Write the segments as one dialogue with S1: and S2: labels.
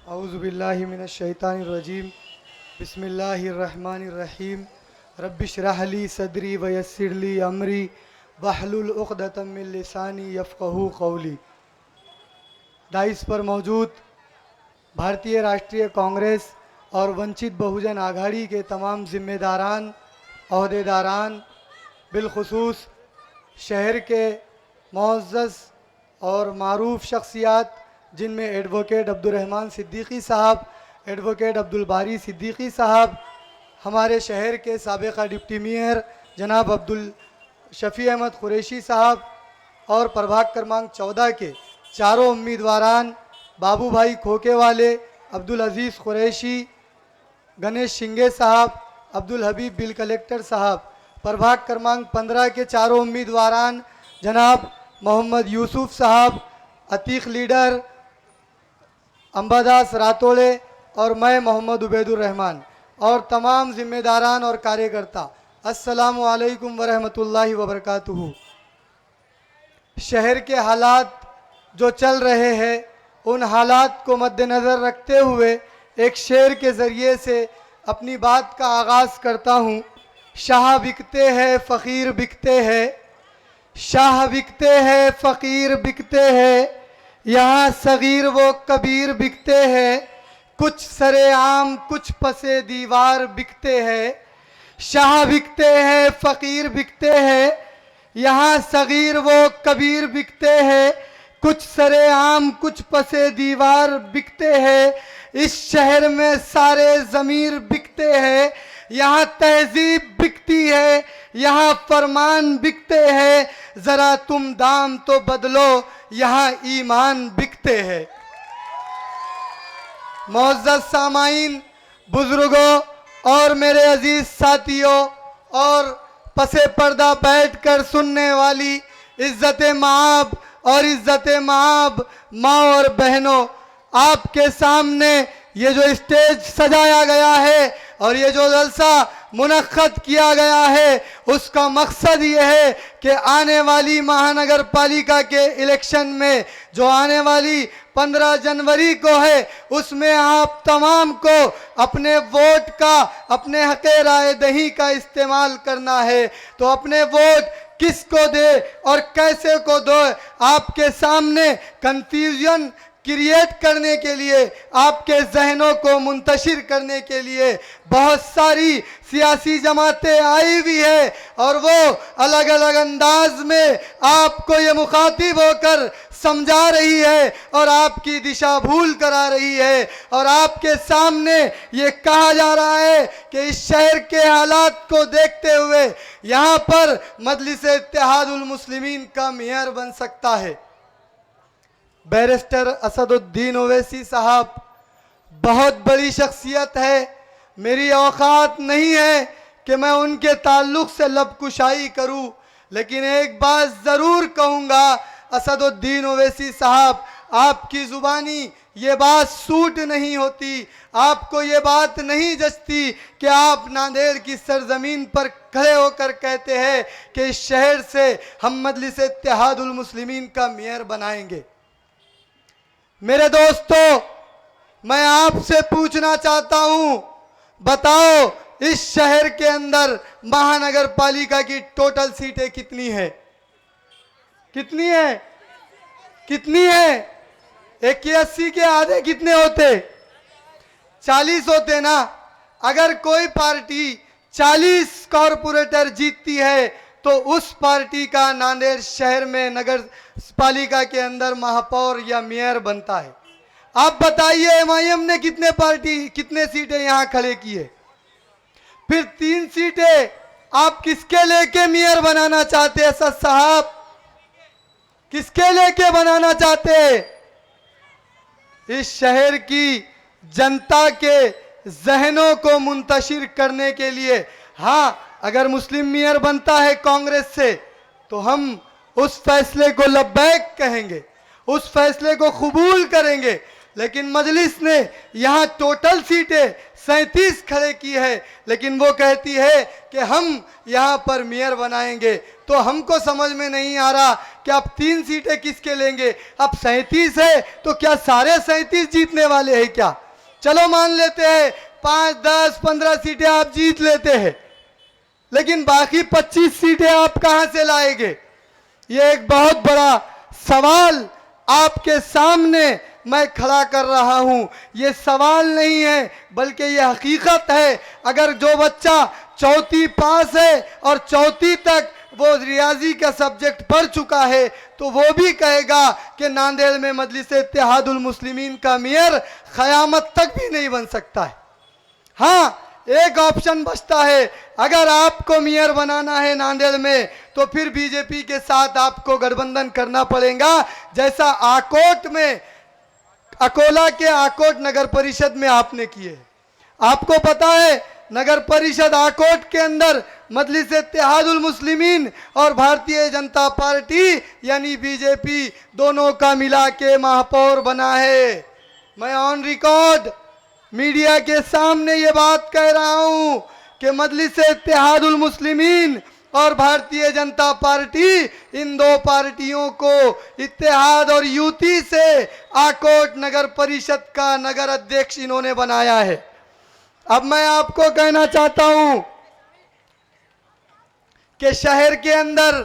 S1: औज़ुबिल्लाहि मिनश्शैतानिर्रजीम बिस्मिल्लाहिर्रहमानिर्रहीम रब्बिश्रह ली सदरी वयस्सिर ली अमरी वहलुल उक़दतम मिन लिसानी यफ़क़हू क़ौली। डाइस पर मौजूद भारतीय राष्ट्रीय कांग्रेस और वंचित बहुजन आघाड़ी के तमाम ज़िम्मेदारान, अहदेदारान, बिलखुसूस शहर के मुअज़्ज़ज़ और मारूफ शख्सियात जिनमें एडवोकेट अब्दुर्रहमान सिद्दीकी साहब, एडवोकेट अब्दुल बारी सिद्दीकी साहब, हमारे शहर के साबिक़ा डिप्टी मेयर जनाब अब्दुल शफ़ी अहमद कुरैशी साहब और प्रभाग क्रमांक 14 के चारों उम्मीदवारान बाबू भाई खोके वाले, अब्दुल अज़ीज़ कुरैशी, गणेश शिंगे साहब, अब्दुल हबीब बिल कलेक्टर साहब, प्रभाग क्रमांक 15 के चारों उम्मीदवारान जनाब मोहम्मद यूसुफ साहब, अतीक लीडर अंबादास रातोड़े और मैं मोहम्मद उबैदुर्रहमान और तमाम ज़िम्मेदारान और कार्यकर्ता, अस्सलामु अलैकुम वरहमतुल्लाहि वबरकातुहू। शहर के हालात जो चल रहे हैं उन हालात को मद्देनज़र रखते हुए एक शेर के ज़रिए से अपनी बात का आगाज़ करता हूँ। शाह बिकते हैं फ़कीर बिकते हैं, शाह बिकते हैं फ़कीर बिकते हैं, यहाँ सगीर वो कबीर बिकते हैं, कुछ सरेआम कुछ पसे दीवार बिकते हैं। शाह बिकते हैं फ़कीर बिकते हैं, यहाँ सगीर वो कबीर बिकते हैं, कुछ सरेआम कुछ पसे दीवार बिकते हैं। इस शहर में सारे ज़मीर बिकते हैं, यहाँ तहजीब बिकती है, यहाँ फरमान बिकते हैं, ज़रा तुम दाम तो बदलो, यहाँ ईमान बिकते हैं। मुअज़्ज़ज़ सामाईन, बुज़ुर्गों और मेरे अजीज़ साथियों और पसे पर्दा बैठकर सुनने वाली इज़्ज़त माब और इज़्ज़त माब माँ और बहनों, आपके सामने ये जो स्टेज सजाया गया है और ये जो जलसा मुनक्कद किया गया है उसका मकसद ये है कि आने वाली महानगर पालिका के इलेक्शन में जो आने वाली 15 जनवरी को है उसमें आप तमाम को अपने वोट का, अपने हक़े राय दही का इस्तेमाल करना है। तो अपने वोट किसको दे और कैसे को दो, आपके सामने कंफ्यूजन क्रिएट करने के लिए, आपके जहनों को मुंतशिर करने के लिए बहुत सारी सियासी जमातें आई हुई है और वो अलग अलग अंदाज में आपको ये मुखातिब होकर समझा रही है और आपकी दिशा भूल करा रही है। और आपके सामने ये कहा जा रहा है कि इस शहर के हालात को देखते हुए यहाँ पर मजलिस इत्तेहादुल मुस्लिमीन का मेयर बन सकता है। बैरिस्टर असदुद्दीन ओवैसी साहब बहुत बड़ी शख्सियत है, मेरी औकात नहीं है कि मैं उनके ताल्लुक़ से लबकुशाई करूं, लेकिन एक बात ज़रूर कहूँगा, असदुद्दीन ओवैसी साहब आपकी ज़ुबानी ये बात सूट नहीं होती, आपको ये बात नहीं जचती कि आप नांदेड़ की सरजमीन पर खड़े होकर कहते हैं कि इस शहर से हम मजलिस इत्तेहादुल मुस्लिमीन का मेयर बनाएंगे। मेरे दोस्तों, मैं आपसे पूछना चाहता हूं, बताओ इस शहर के अंदर महानगर पालिका की टोटल सीटें कितनी है? कितनी है? कितनी है? 81 के आधे कितने होते? 40 होते ना। अगर कोई पार्टी 40 कॉरपोरेटर जीतती है तो उस पार्टी का नांदेड़ शहर में नगर पालिका के अंदर महापौर या मेयर बनता है। आप बताइए एमआईएम ने कितने सीटें यहाँ खड़े किए? फिर 3 सीटें आप किसके लेके मेयर बनाना चाहते हैं? असद साहब किसके लेके बनाना चाहते हैं? इस शहर की जनता के जहनों को मुंतशिर करने के लिए। हाँ, अगर मुस्लिम मेयर बनता है कांग्रेस से तो हम उस फैसले को लब्बैक कहेंगे, उस फैसले को कबूल करेंगे, लेकिन मजलिस ने यहाँ टोटल सीटें 37 खड़े की है, लेकिन वो कहती है कि हम यहाँ पर मेयर बनाएंगे। तो हमको समझ में नहीं आ रहा कि आप 3 सीटें किसके लेंगे। अब 37 है तो क्या सारे 37 जीतने वाले हैं क्या? चलो मान लेते हैं 5, 10, 15 सीटें आप जीत लेते हैं, लेकिन बाकी 25 सीटें आप कहां से लाएंगे? ये एक बहुत बड़ा सवाल आपके सामने मैं खड़ा कर रहा हूं। ये सवाल नहीं है बल्कि ये हकीकत है। अगर जो बच्चा चौथी पास है और चौथी तक वो रियाजी का सब्जेक्ट पढ़ चुका है तो वो भी कहेगा कि नांदेड़ में मजलिस इत्तेहादुल मुस्लिमीन का मेयर क़यामत तक भी नहीं बन सकता है। हाँ, एक ऑप्शन बचता है, अगर आपको मेयर बनाना है नांदेड़ में तो फिर बीजेपी के साथ आपको गठबंधन करना पड़ेगा, जैसा आकोट में, अकोला के आकोट नगर परिषद में आपने किए। आपको पता है नगर परिषद आकोट के अंदर मजलिस इत्तेहादुल मुस्लिमीन और भारतीय जनता पार्टी यानी बीजेपी दोनों का मिला के महापौर बना है। मैं ऑन रिकॉर्ड मीडिया के सामने ये बात कह रहा हूं कि मजलिस इत्तेहादुल मुस्लिमीन और भारतीय जनता पार्टी, इन दो पार्टियों को इत्तेहाद और युति से आकोट नगर परिषद का नगर अध्यक्ष इन्होंने बनाया है। अब मैं आपको कहना चाहता हूं कि शहर के अंदर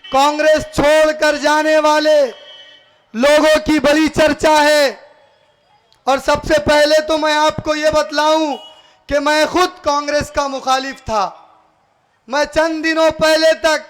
S1: कांग्रेस छोड़कर जाने वाले लोगों की बड़ी चर्चा है। और सबसे पहले तो मैं आपको ये बतलाऊं कि मैं खुद कांग्रेस का मुखालिफ था। मैं चंद दिनों पहले तक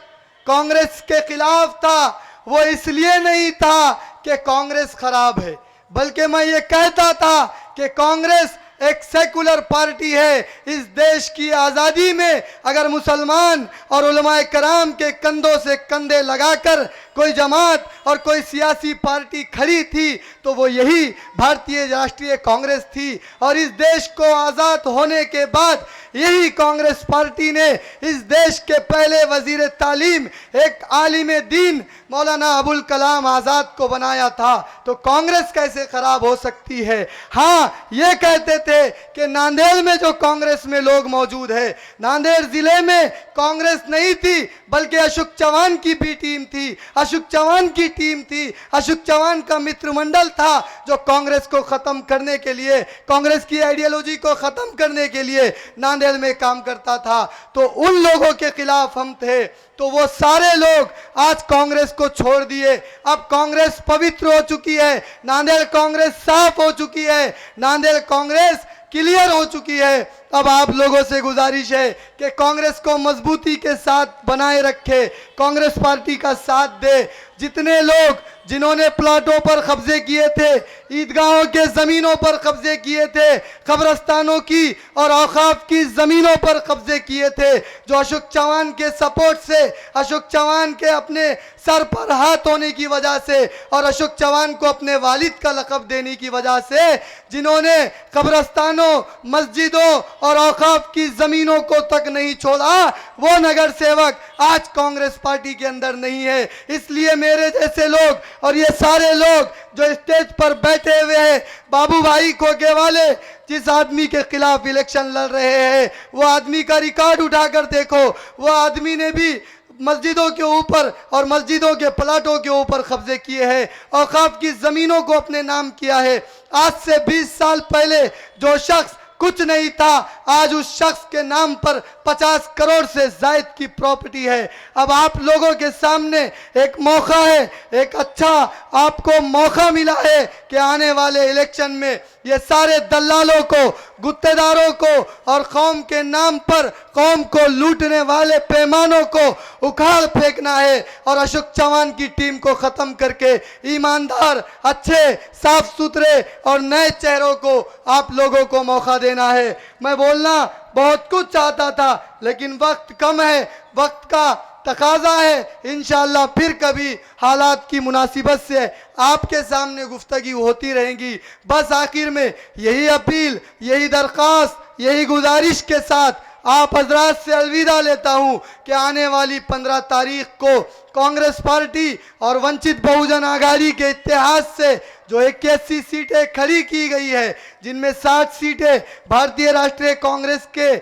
S1: कांग्रेस के खिलाफ था। वो इसलिए नहीं था कि कांग्रेस खराब है, बल्कि मैं ये कहता था कि कांग्रेस एक सेकुलर पार्टी है। इस देश की आज़ादी में अगर मुसलमान और उलमाए कराम के कंधों से कंधे लगाकर कोई जमात और कोई सियासी पार्टी खड़ी थी तो वो यही भारतीय राष्ट्रीय कांग्रेस थी। और इस देश को आज़ाद होने के बाद यही कांग्रेस पार्टी ने इस देश के पहले वजीर तालीम एक आलिम दीन मौलाना अबुल कलाम आज़ाद को बनाया था। तो कांग्रेस कैसे खराब हो सकती है? हाँ, ये कहते थे कि नांदेड़ में जो कांग्रेस में लोग मौजूद है, नांदेड़ जिले में कांग्रेस नहीं थी बल्कि अशोक चौहान की भी टीम थी, अशोक चौहान की टीम थी। अशोक चौहान का मित्रमंडल था जो कांग्रेस को खत्म करने के लिए, कांग्रेस की आइडियोलॉजी को खत्म करने के लिए नांदेड़ में काम करता था। तो उन लोगों के खिलाफ हम थे। तो वो सारे लोग आज कांग्रेस को छोड़ दिए। अब कांग्रेस पवित्र हो चुकी है, नांदेड़ कांग्रेस साफ हो चुकी है, नांदेड़ कांग्रेस क्लियर हो चुकी है। अब आप लोगों से गुजारिश है कि कांग्रेस को मजबूती के साथ बनाए रखे, कांग्रेस पार्टी का साथ दे। जितने लोग जिन्होंने प्लाटों पर कब्जे किए थे, ईदगाहों के ज़मीनों पर कब्जे किए थे, कब्रस्तानों की और औकाफ की ज़मीनों पर कब्जे किए थे, जो अशोक चौहान के सपोर्ट से, अशोक चौहान के अपने सर पर हाथ होने की वजह से और अशोक चौहान को अपने वालिद का लक़ब देने की वजह से जिन्होंने कब्रस्तानों, मस्जिदों और औकाफ की ज़मीनों को तक नहीं छोड़ा, वो नगर सेवक आज कांग्रेस पार्टी के अंदर नहीं है। इसलिए मेरे जैसे लोग और ये सारे लोग जो स्टेज पर बैठे हुए हैं, बाबू भाई खोके वाले जिस आदमी के खिलाफ इलेक्शन लड़ रहे हैं, वो आदमी का रिकॉर्ड उठाकर देखो। वो आदमी ने भी मस्जिदों के ऊपर और मस्जिदों के प्लाटों के ऊपर कब्जे किए हैं, औकाफ की ज़मीनों को अपने नाम किया है। आज से 20 साल पहले जो शख्स कुछ नहीं था, आज उस शख्स के नाम पर 50 करोड़ से ज़ायद की प्रॉपर्टी है। अब आप लोगों के सामने एक मौका है, एक अच्छा आपको मौका मिला है कि आने वाले इलेक्शन में ये सारे दलालों को, गुत्तेदारों को और कौम के नाम पर कौम को लूटने वाले पैमानों को उखाड़ फेंकना है और अशोक चौहान की टीम को ख़त्म करके ईमानदार, अच्छे, साफ सुथरे और नए चेहरों को आप लोगों को मौका देना है। मैं बोलना बहुत कुछ चाहता था लेकिन वक्त कम है, वक्त का तकाजा है। इंशाअल्लाह फिर कभी हालात की मुनासिबत से आपके सामने गुफ्तगी होती रहेंगी। बस आखिर में यही अपील, यही दरख्वास्त, यही गुजारिश के साथ आप हजरात से अलविदा लेता हूं कि आने वाली 15 तारीख को कांग्रेस पार्टी और वंचित बहुजन आघाड़ी के इत्तेहाद से जो 81 सीटें खड़ी की गई है, जिनमें 60 सीटें भारतीय राष्ट्रीय कांग्रेस के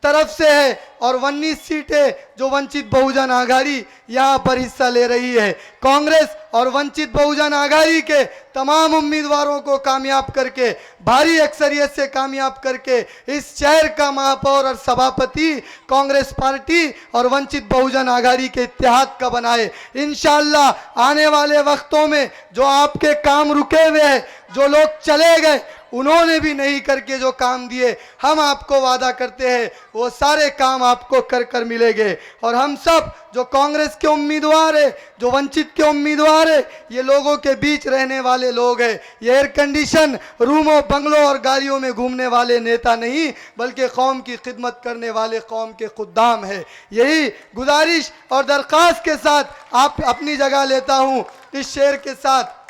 S1: तरफ से है और 19 सीटें जो वंचित बहुजन आघाड़ी यहाँ पर हिस्सा ले रही है। कांग्रेस और वंचित बहुजन आघाड़ी के तमाम उम्मीदवारों को कामयाब करके, भारी अक्सरियत से कामयाब करके इस शहर का महापौर और सभापति कांग्रेस पार्टी और वंचित बहुजन आघाड़ी के इत्तेहाद का बनाए। इंशाअल्लाह आने वाले वक्तों में जो आपके काम रुके हुए हैं, जो लोग चले गए, उन्होंने भी नहीं करके जो काम दिए, हम आपको वादा करते हैं वो सारे काम आपको कर कर मिलेंगे। और हम सब जो कांग्रेस के उम्मीदवार है, जो वंचित के उम्मीदवार है, ये लोगों के बीच रहने वाले लोग हैं। ये एयर कंडीशन रूमों, बंगलों और गाड़ियों में घूमने वाले नेता नहीं, बल्कि कौम की खिदमत करने वाले कौम के खुद्दाम है। यही गुजारिश और दरख्वास्त के साथ आप अपनी जगह लेता हूँ। इस शेर के साथ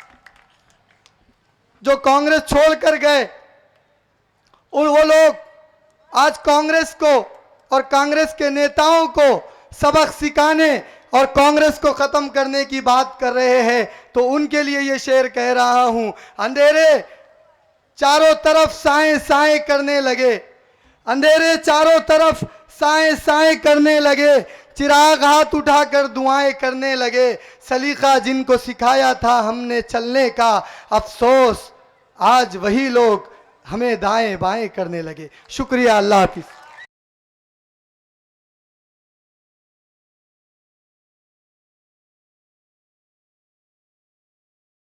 S1: जो कांग्रेस छोड़कर गए, वो लोग आज कांग्रेस को और कांग्रेस के नेताओं को सबक सिखाने और कांग्रेस को खत्म करने की बात कर रहे हैं, तो उनके लिए ये शेर कह रहा हूं। अंधेरे चारों तरफ साए साए करने लगे, अंधेरे चारों तरफ साए साए करने लगे, चिराग हाथ उठाकर दुआएं करने लगे। सलीका जिनको सिखाया था हमने चलने का, अफसोस आज वही लोग हमें दाएं बाएं करने लगे। शुक्रिया, अल्लाह हाफिज।